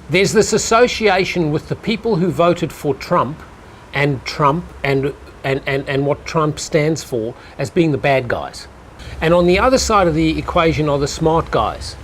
There's this association with the people who voted for Trump and what Trump stands for as being the bad guys. And on the other side of the equation are the smart guys.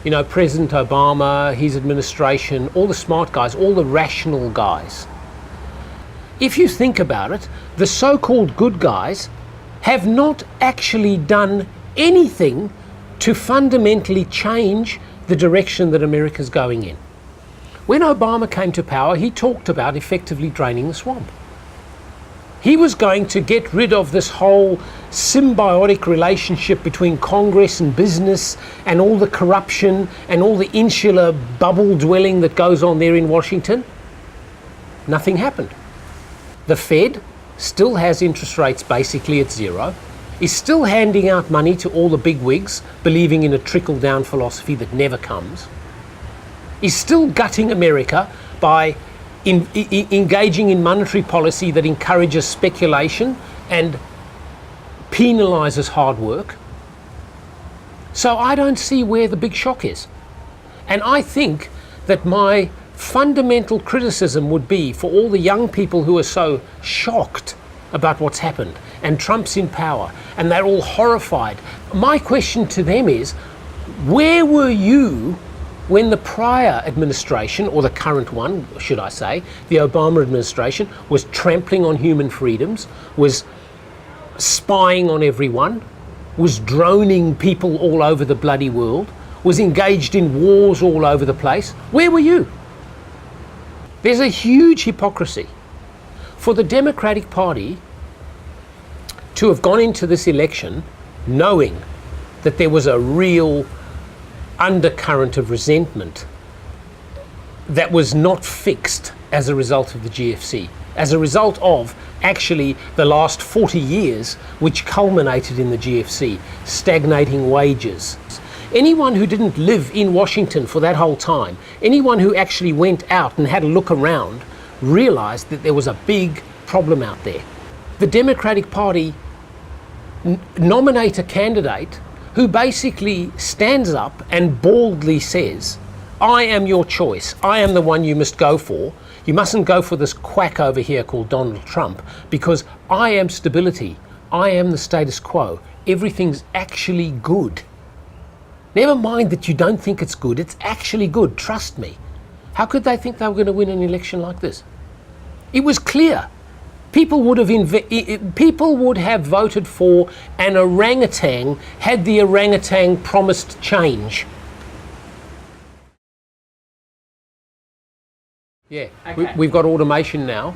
You know, President Obama, his administration, all the smart guys, all the rational guys. If you think about it, the so-called good guys have not actually done anything to fundamentally change the direction that America's going in. When Obama came to power, he talked about effectively draining the swamp. He was going to get rid of this whole symbiotic relationship between Congress and business and all the corruption and all the insular bubble dwelling that goes on there in Washington. Nothing happened. The Fed still has interest rates basically at zero, is still handing out money to all the bigwigs, believing in a trickle-down philosophy that never comes, is still gutting America by engaging in monetary policy that encourages speculation and penalizes hard work. So I don't see where the big shock is. And I think that my fundamental criticism would be for all the young people who are so shocked about what's happened and Trump's in power and they're all horrified. My question to them is, where were you when the prior administration, or the current one, should I say, the Obama administration, was trampling on human freedoms, was spying on everyone, was droning people all over the bloody world, was engaged in wars all over the place? Where were you? There's a huge hypocrisy for the Democratic Party to have gone into this election knowing that there was a real undercurrent of resentment that was not fixed as a result of the GFC, as a result of actually the last 40 years which culminated in the GFC, stagnating wages. Anyone who didn't live in Washington for that whole time, anyone who actually went out and had a look around, realized that there was a big problem out there. The Democratic Party nominate a candidate who basically stands up and baldly says, I am your choice. I am the one you must go for. You mustn't go for this quack over here called Donald Trump, because I am stability. I am the status quo. Everything's actually good. Never mind that you don't think it's good. It's actually good. Trust me. How could they think they were going to win an election like this? It was clear. People would have voted for an orangutan had the orangutan promised change. Yeah, okay. We've got automation now,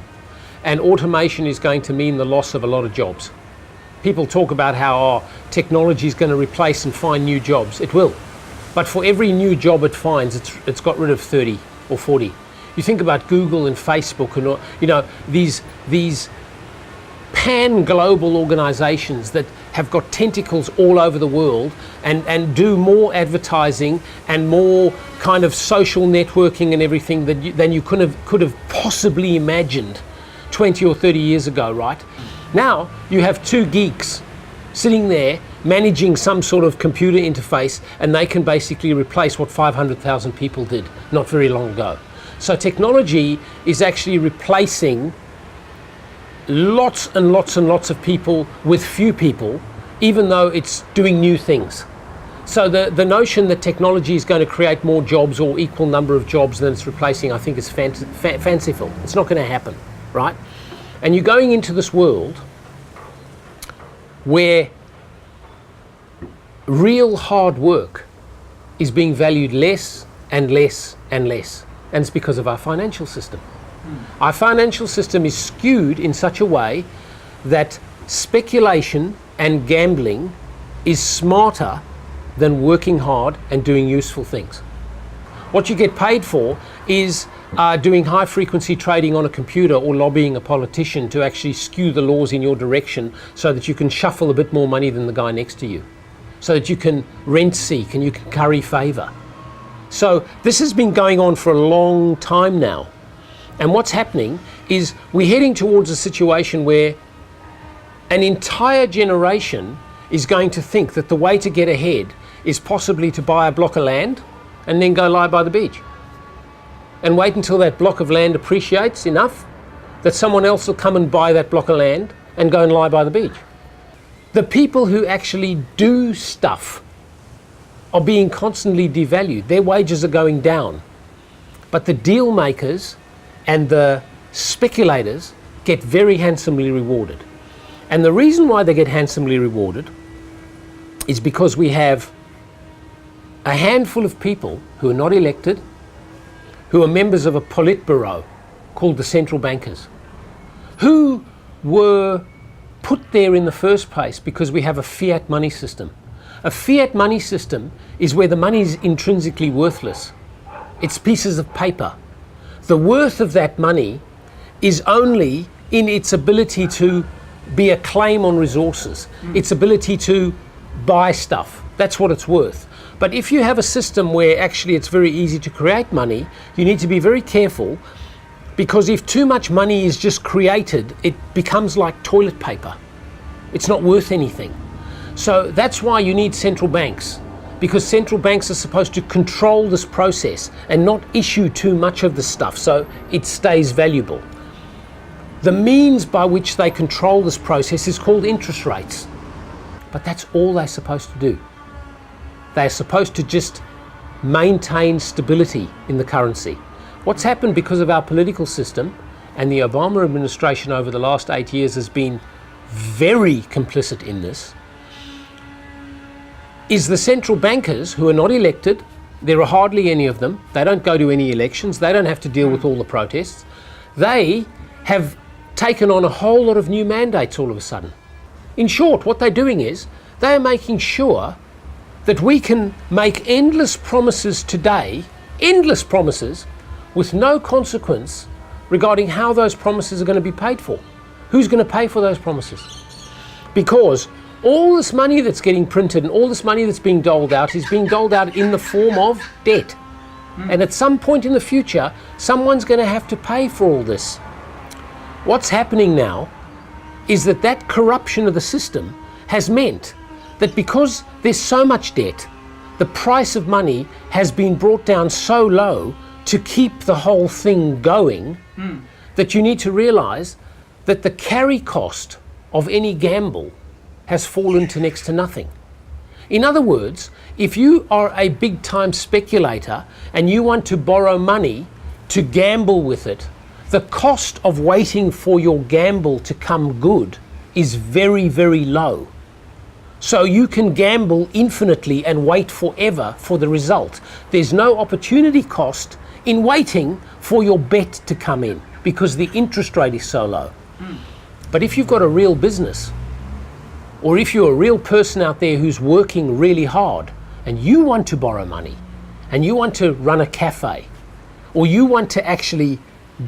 and automation is going to mean the loss of a lot of jobs. People talk about how technology is going to replace and find new jobs. It will. But for every new job it finds, it's got rid of 30 or 40. You think about Google and Facebook and, you know, these pan-global organizations that have got tentacles all over the world and do more advertising and more kind of social networking and everything than you could have possibly imagined 20 or 30 years ago, right? Now you have two geeks sitting there managing some sort of computer interface, and they can basically replace what 500,000 people did not very long ago. So technology is actually replacing lots and lots and lots of people with few people, even though it's doing new things. So the notion that technology is going to create more jobs or equal number of jobs than it's replacing, I think is fanciful. It's not going to happen, right? And you're going into this world where real hard work is being valued less and less and less. And it's because of our financial system. Our financial system is skewed in such a way that speculation and gambling is smarter than working hard and doing useful things. What you get paid for is doing high frequency trading on a computer or lobbying a politician to actually skew the laws in your direction so that you can shuffle a bit more money than the guy next to you, so that you can rent seek and you can curry favor. So this has been going on for a long time now. And what's happening is we're heading towards a situation where an entire generation is going to think that the way to get ahead is possibly to buy a block of land and then go lie by the beach. and wait until that block of land appreciates enough that someone else will come and buy that block of land and go and lie by the beach. The people who actually do stuff are being constantly devalued. Their wages are going down. But the deal makers and the speculators get very handsomely rewarded. And the reason why they get handsomely rewarded is because we have a handful of people who are not elected, who are members of a politburo called the central bankers, who were put there in the first place because we have a fiat money system. A fiat money system is where the money is intrinsically worthless. It's pieces of paper. The worth of that money is only in its ability to be a claim on resources, its ability to buy stuff. That's what it's worth. But if you have a system where actually it's very easy to create money, you need to be very careful, because if too much money is just created, it becomes like toilet paper. It's not worth anything. So that's why you need central banks, because central banks are supposed to control this process and not issue too much of the stuff so it stays valuable. The means by which they control this process is called interest rates. But that's all they're supposed to do. They're supposed to just maintain stability in the currency. What's happened because of our political system, and the Obama administration over the last 8 years has been very complicit in this, is the central bankers who are not elected, there are hardly any of them, they don't go to any elections, they don't have to deal with all the protests, they have taken on a whole lot of new mandates all of a sudden. In short, what they're doing is they're making sure that we can make endless promises today, endless promises, with no consequence regarding how those promises are going to be paid for. Who's going to pay for those promises? Because all this money that's getting printed and all this money that's being doled out is being doled out in the form of debt. And at some point in the future, someone's going to have to pay for all this. What's happening now is that corruption of the system has meant that because there's so much debt, the price of money has been brought down so low to keep the whole thing going that you need to realize that the carry cost of any gamble has fallen to next to nothing. In other words, if you are a big time speculator and you want to borrow money to gamble with it, the cost of waiting for your gamble to come good is very, very low. So you can gamble infinitely and wait forever for the result. There's no opportunity cost in waiting for your bet to come in because the interest rate is so low. But if you've got a real business, or if you're a real person out there who's working really hard and you want to borrow money and you want to run a cafe, or you want to actually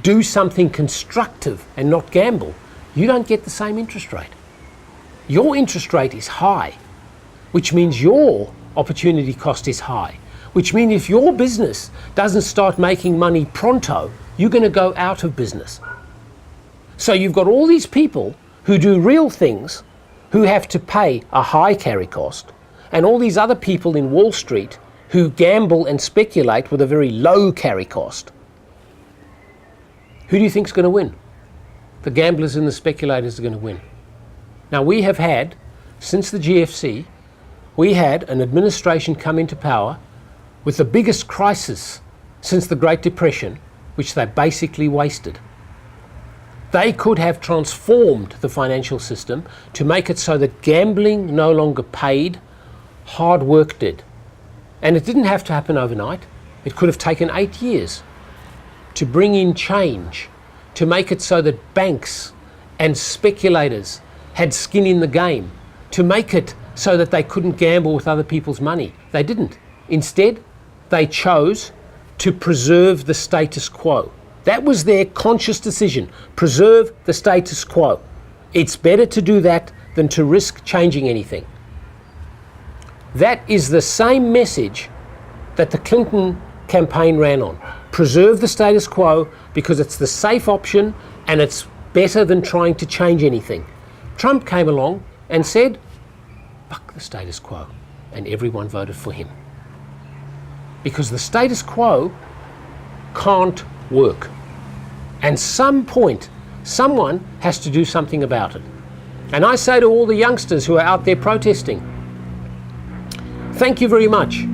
do something constructive and not gamble, you don't get the same interest rate. Your interest rate is high, which means your opportunity cost is high, which means if your business doesn't start making money pronto, you're going to go out of business. So you've got all these people who do real things who have to pay a high carry cost, and all these other people in Wall Street who gamble and speculate with a very low carry cost. Who do you think is going to win? The gamblers and the speculators are going to win. Now we have had, since the GFC, we had an administration come into power with the biggest crisis since the Great Depression, which they basically wasted. They could have transformed the financial system to make it so that gambling no longer paid, hard work did. And it didn't have to happen overnight. It could have taken 8 years to bring in change, to make it so that banks and speculators had skin in the game, to make it so that they couldn't gamble with other people's money. They didn't. Instead, they chose to preserve the status quo. That was their conscious decision. Preserve the status quo. It's better to do that than to risk changing anything. That is the same message that the Clinton campaign ran on. Preserve the status quo because it's the safe option and it's better than trying to change anything. Trump came along and said, fuck the status quo, and everyone voted for him. Because the status quo can't work. And some point, someone has to do something about it. And I say to all the youngsters who are out there protesting, thank you very much.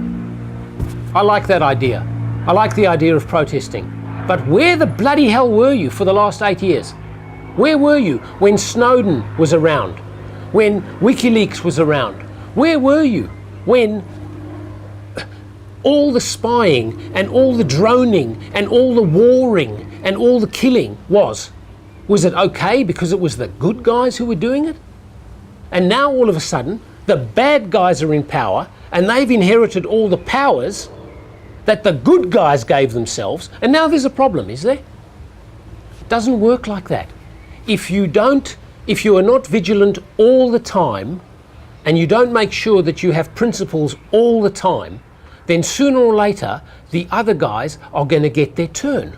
I like that idea. I like the idea of protesting. But where the bloody hell were you for the last 8 years? Where were you when Snowden was around? When WikiLeaks was around? Where were you when all the spying and all the droning and all the warring and all the killing was? Was it okay because it was the good guys who were doing it? And now all of a sudden, the bad guys are in power and they've inherited all the powers that the good guys gave themselves, and now there's a problem, is there? It doesn't work like that. If you are not vigilant all the time, and you don't make sure that you have principles all the time, then sooner or later, the other guys are going to get their turn.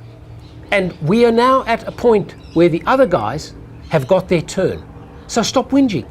And we are now at a point where the other guys have got their turn. So stop whinging.